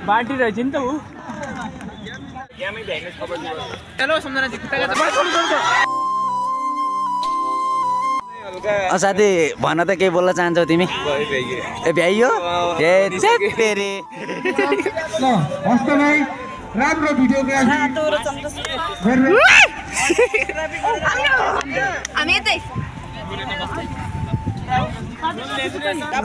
बाटी रहेछ नि त उ यामै भ्याइने खबर दियो हेलो सम्झना जी खुट्टा साथी भन त के बोल्न चाहन्छौ तिमी ए भ्याइयो ए तेरे ल हस्त भाइ राम्रो भिडियोग्राफी हामी यतै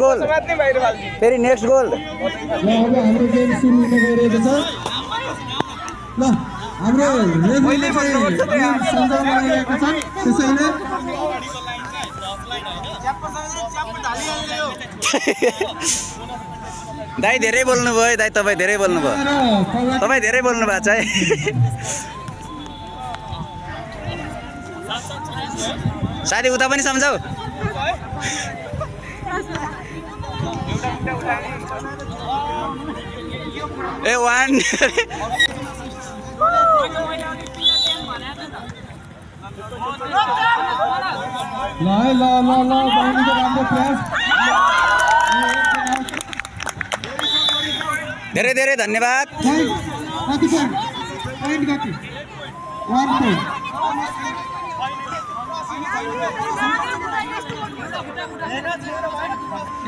गोल फेरि नेक्स्ट गोल ल अब हाम्रो गेम सुरु हुन गइरहेको छ ल हाम्रो रेफरीले सञ्चालन गरिरहेको छ त्यसैले दाइ धेरै बोल्नु भयो दाइ तपाईँ धेरै बोल्नु भयो तपाईँ धेरै बोल्नु भएको छ है साथी उता पनि सम्झाउ ए वान ल है ल बहिनीको राम्रो प्रयास धेरै धेरै धन्यवाद कति पोइन्ट कति 1 पोइन्ट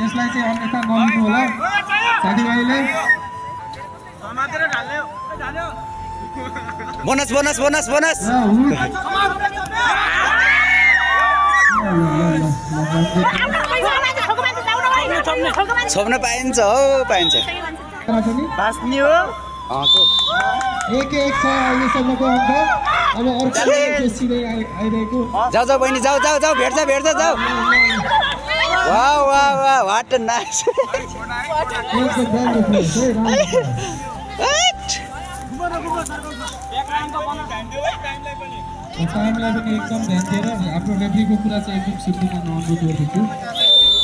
यसलाई चाहिँ अन्यथा नलिनु होला साथीभाइले बोनस बोनस बोनस बोनस छोप्न पाइन्छ हो पाइन्छ बास्नी हो एक छ अहिलेसम्मको अङ्क अब अर्को सिधै आइरहेको जाऊ जाऊ बहिनी जाऊ जाऊ जाऊ भेट्छ जाऊ वाह वाह वाह वाट नाइस टाइमलाई पनि एकदम ध्यान दिएर आफ्नो रेफ्रीको कुरा चाहिँ एकदम सुन्नुमा अनुरोध गर्दछु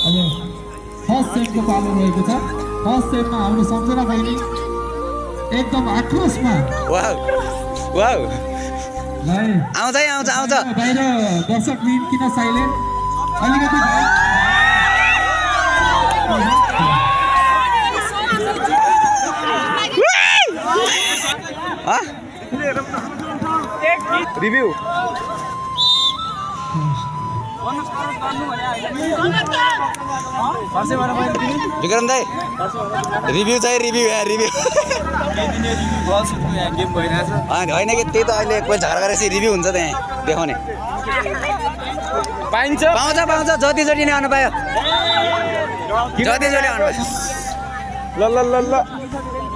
अब फर्स्ट सेटको पालो रहेको छ फर्स्ट सेटमा हाम्रो सम्झना बहिनी एकदम आक्रोशमा वाउ वाउ आउँछ बाहिर दर्शक मिन किन साइलेन्ट अलिकति रिभ्यू विक्रम दाई रिभ्यू चाहिँ रिभ्यू होइन कि त्यही त अहिले कोही झगडा गरेपछि रिभ्यू हुन्छ त्यहाँ देखाउने पाइन्छ पाउँछ जतिचोटि नै आउनु पायो जतिचोटि आउनु पायो ल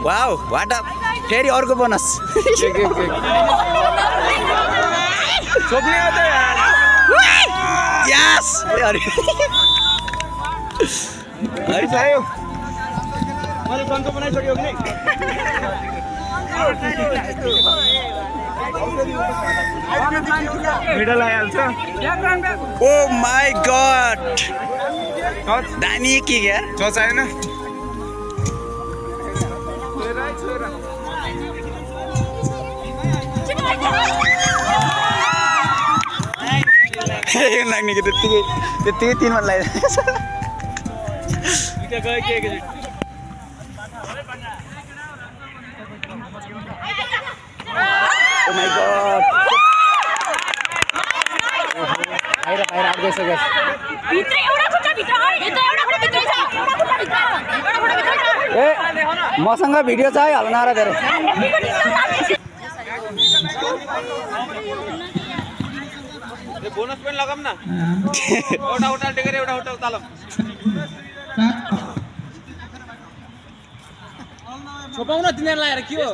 वाउ वाट फेरि अर्को बोनस छोप्ने हो त यार यस अरे चाहियो मैले कन्को बनाइसक्यो कि मिडल आइहाल्छ ओ माई गॉड दामी के क्या चोच आएन लाग्ने कि त्यत्तिकै 3 मन लगाइरहेको छ ओ माई गॉड बाहिर आउट गइसक्यो ए मसँग भिडियो छ है हल्न र धेरै बोनस पनि लगाम न एउटा टेकेर एउटा उतालम छोपाउन तिनीहरुलाई आएर के हो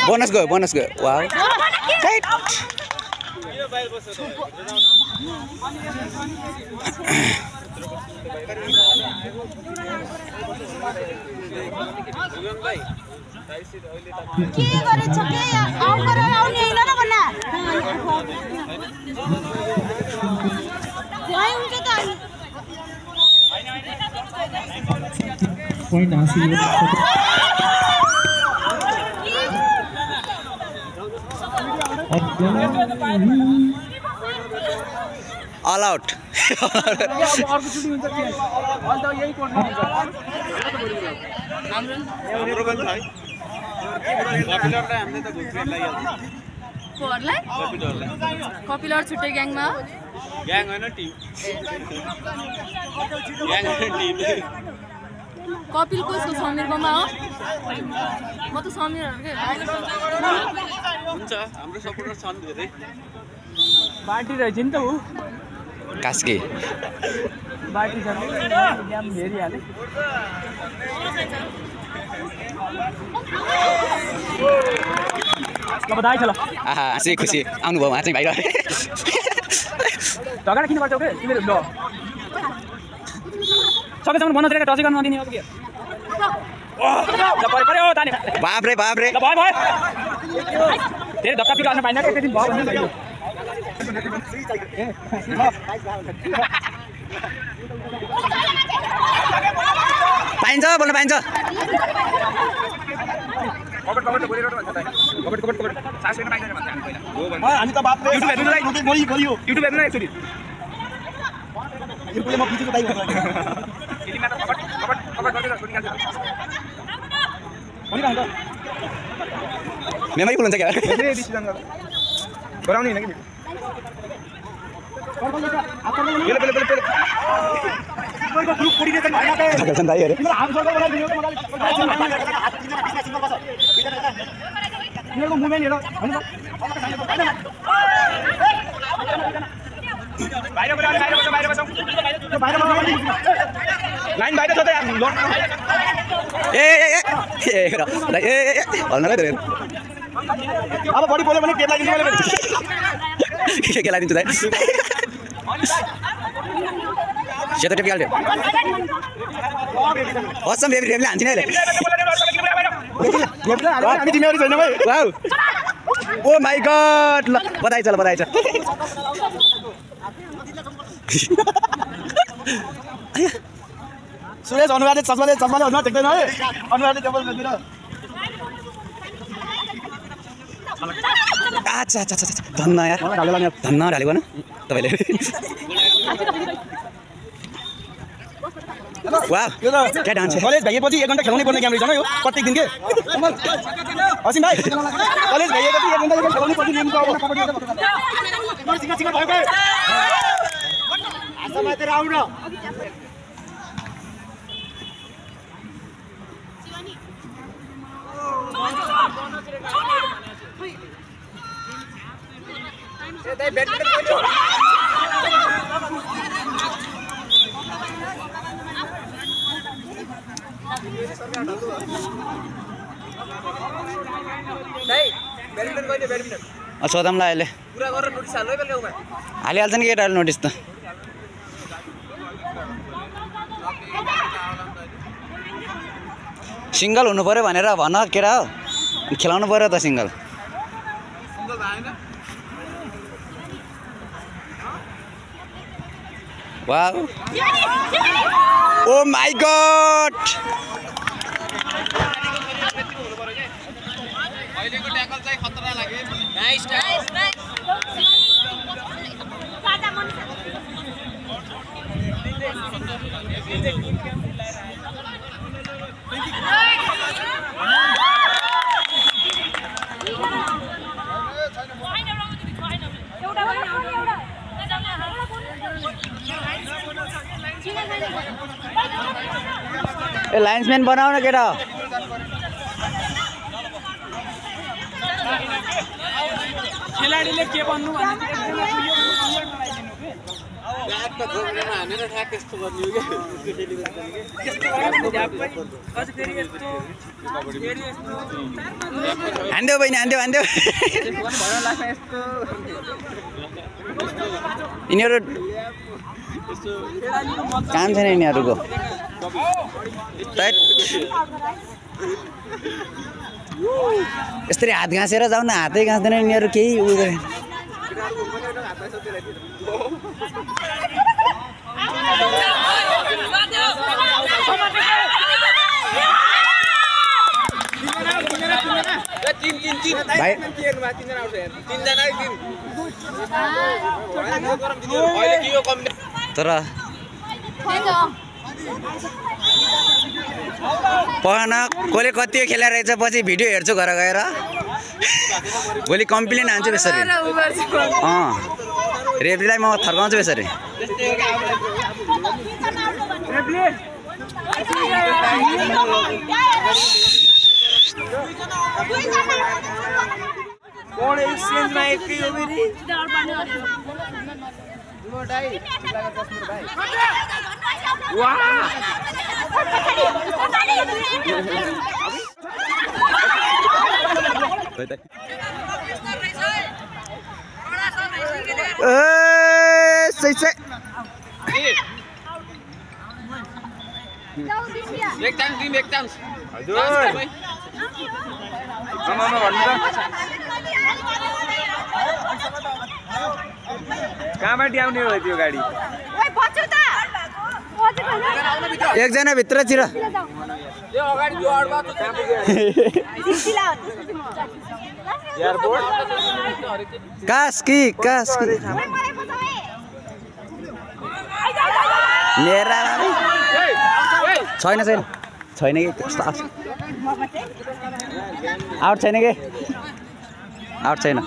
बोनस गयो वाउ के गरेछ के आउट गरेर आउने हैन र भन्ना भइ हुन्छ त पोइन्ट हासिल अल आउट हाम्रो पनि छ है कपिलरलाई हामीले त ग्रुपले लागिहाल्छ कपिलर छुट्टै ग्याङमा ग्याङ होइन टिम ग्याङ होइन टिम कपिल कसको समीरकोमा हो म त समीरहरुकै हुन्छ हाम्रो सपोर्टर छन् धेरै बाटी रहेछ नि त ऊ कास्की बाटी छ गेम हेरिहाले ल बधाई छ ल आहा हाँसी खुसी आउनुभयो उहाँ चाहिँ भाइ झगडा किन गर्छौ के तिमीहरू ल सबैसँग भन्न दिएर टच गर्न नदिने हो के पर्यो ताने बाप रे ल भयो भयो धेरै धक्का पिरो हाल्न पाइन्न के एकदिन भयो भन्ने भयो पाइन्छ बोल्न पाइन्छ हामी त बापले युट्युब हेर्नुलाई मोरी गरियो युट्युब हेर्नुलाई एकचोटि युट्युबले म पिछेको दाइ गर्छ इलिमा त कपट गर्दै छोडी गाल्छ भनिरहन्छ मेमोरी फुल हुन्छ क्या धेरै डिसिजन गर्छ गराउने हैन कि बेले ग्रुप कोर्डिनेसन भएन त कसम दाइ अरे तिम्रो हाम सर्कल बनाइदिनु हो तिमीहरूको मुभमेन्ट हेर हैन बाहिर बसौँ लाइन बाहिर छ त ए हल्नलाई धेरै अब बडी बोल्यो भने टेप लागिदिन्छ मैले के लगाइदिन्छु दाइ सेतो टेप हाल्यो असम बेबीले हान्छ नि अहिले हामी तिमीहरू छैन भाइ वाउ ओ माय गॉड ल बधाई छ सुरेश अनुरागले चस्माले अनुहार देख्दैन है अनुरागले टेबल गर्दिन अच्छा धन्न यार धन्न ढालेको न तपाईँले वाह क्या डान्स कलेज भइएपछि 1 घण्टा खेलाउनै पर्ने गेम रहेछ यो प्रत्येक दिन के असिम भाइ कलेज भइएपछि 1 घण्टा खेलाउनै पर्ने गेम सोधौँला अहिले हालिहाल्छ नि केटाहरूले नोटिस त सिङ्गल हुनु पर्यो भनेर भन केटा हो खेलाउनु पर्यो त single wow oh my god अहिलेको ट्याकल चाहिँ खतरा लाग्यो नाइस ए लाइन्सम्यान बनाऊ न केटा खेलाडीले के भन्नु भने ब्याट त गोब्रेमा हानेर ठ्याक यस्तो गर्ने हो हान्देऊ बहिनी हान्देऊ यिनीहरू काम छैन यिनीहरूको यसरी हात घाँसेर जाउँ न हातै घाँस्दैन यिनीहरू केही उयो गरे भाइ तर पहन कसले कति खेला रहेछ पछि भिडियो हेर्छु घर गएर भोलि कम्प्लेन हान्छु यसरी रेफ्रीलाई म थर्काउँछु यसरी एक चान्स कहाँबाट आउने हो त्यो गाडी एकजना भित्र छिर कास्की मेरा छैन कि कस्तो आउट छैन कि आउट छैन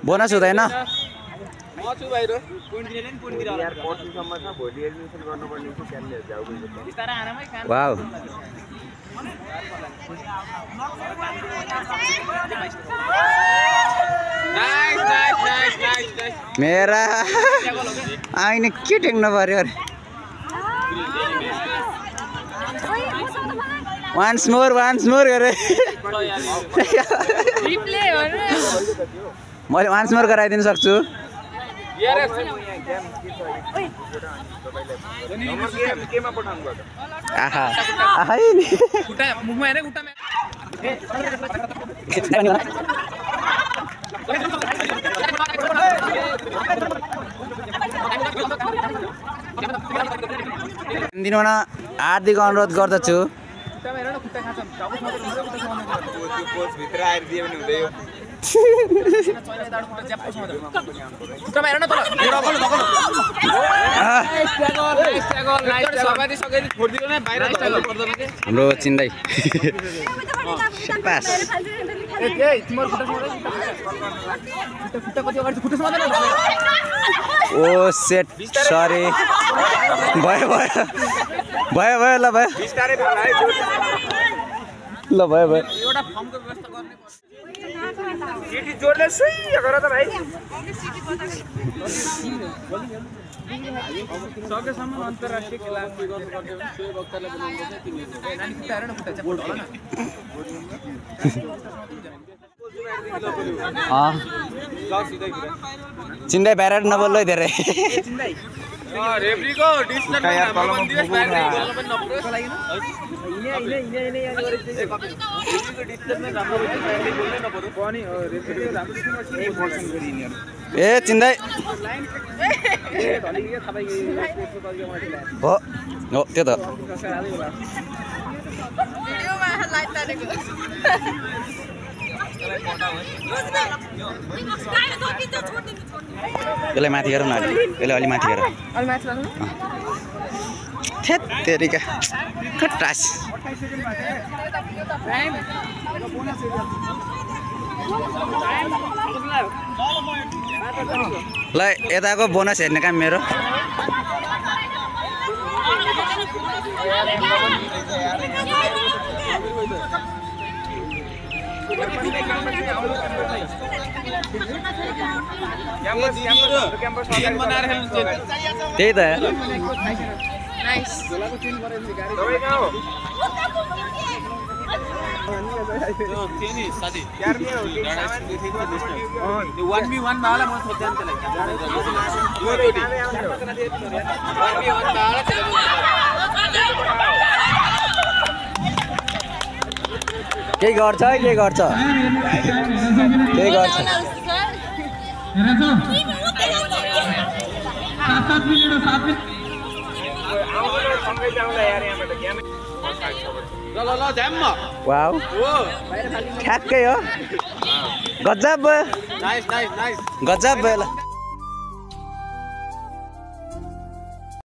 बोनस हुँदैन वाउ मेरा आइने के टेक्नु पर्यो अरे वान्स मोर गरे मैले वान्स मोर गराइदिन सक्छु दिनमा हार्दिक अनुरोध गर्दछु हाम्रो चिन्दै ओ सेट सरी भयो ल भयो जोडले सुई गर त भाइ सकेसम्म अन्तर्राष्ट्रिय खेला गर्नु पर्यो भने सोही वक्तालाई बोलाउनुपर्छ तिमीहरूले नानी खुट्टा हेर न खुट्टा चाहिँ पड्छ होला न चिन्दै ब्यारेट नबोल्दै धेरै रेफ्रीको डिस्टेन्स ए चिन्दै हो त्यो त यसलाई माथि गरौँ न यसलाई अलि माथि गर थेत तेरिका खटास ल यताको बोनस हेर्ने काम मेरो त्यही त केही गर्छ है केही गर्छ केही गर्छ ल झ्याम्म वाउ ठ्याक्कै हो गजब भयो नाइस नाइस नाइस गजब भयो ल